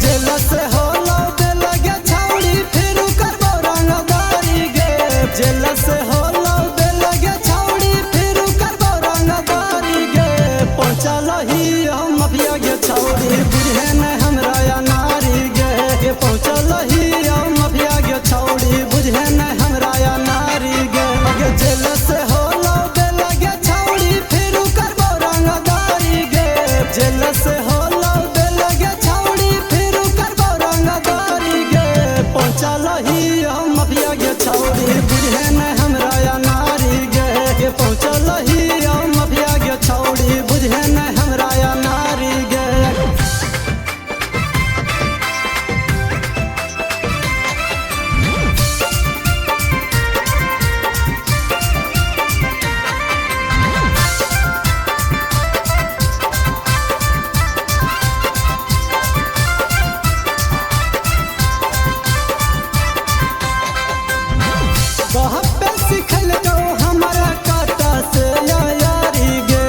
जेल से हो लौटे लगे छौड़ी फिर करबो रंगदारी गे जेल से हो लौटे लगे छौड़ी फिर करबो रंगदारी गे पहुँचल ही हम माफिया गे छौड़ी बुझे न हमरा या नारी गे पहुँचल ही हम माफिया गे छौड़ी बुझे न हमरा या नारी गे जेल से हो लौटे लगे छौड़ी फिर करबो रंगदारी गे जेल से हो लौटे लगे छौड़ी फिर करबो रंगदारी गे पहुँचल ही हम माफिया गे छौड़ी बुझे न हमरा या नारी गे पहुँचल ही हम माफिया गे छौड़ी बुझे न हमरा या नारी गे कहाँ पे सिखल जाओ हमारा काटा से यारी गे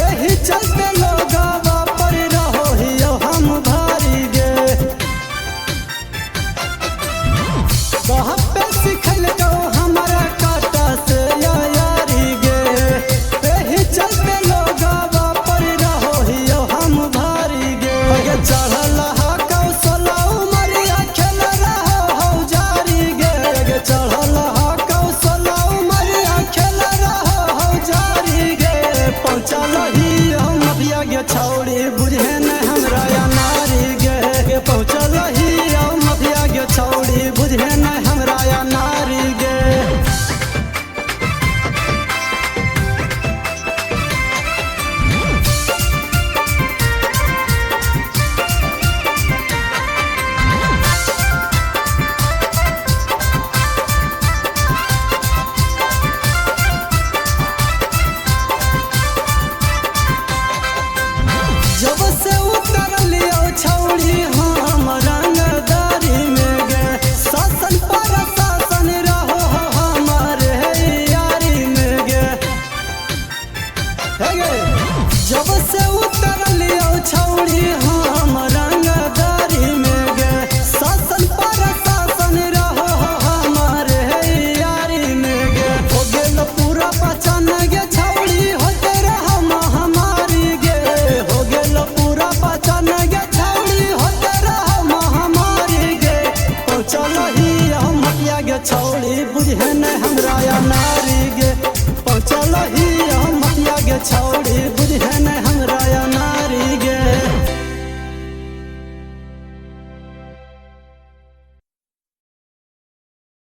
एही चलते लोगवा पर रहो हियो हम भारी गे कहाँ पे सिखल जाओ हमारा काटा से यारी गे एही चलते लोगवा पर रहो हियो हम भारी गे चढ़ल हा कौशला उमरिया खेल रहो हौ जारी गे चढ़ल पहुँचल ही हम माफिया गे छौड़ी बुझे न हमरा या नारी गे पहुँचल ही हम माफिया गे छौड़ी बुझे न हमरा या नारी गे जब से उतरलियो छौड़ी हम रंगदारी में गे शासन पर शासन रहो हमारे यारी में गे जब से उतरलियो छौड़ी हम रंगदारी में गे शासन पर शासन रहो हमारे यारी में गे हो गेल पूरा पहचान गे छौड़ी होते रहो महामारी गे हो गेल पूरा पहचान गे छौड़ी होते रहो महामारी गे पहुँचल ही हम माफिया गे छौड़ी बुझे न हमरा या नारी गे पहुँचल ही हम माफिया गे छौड़ी बुझे न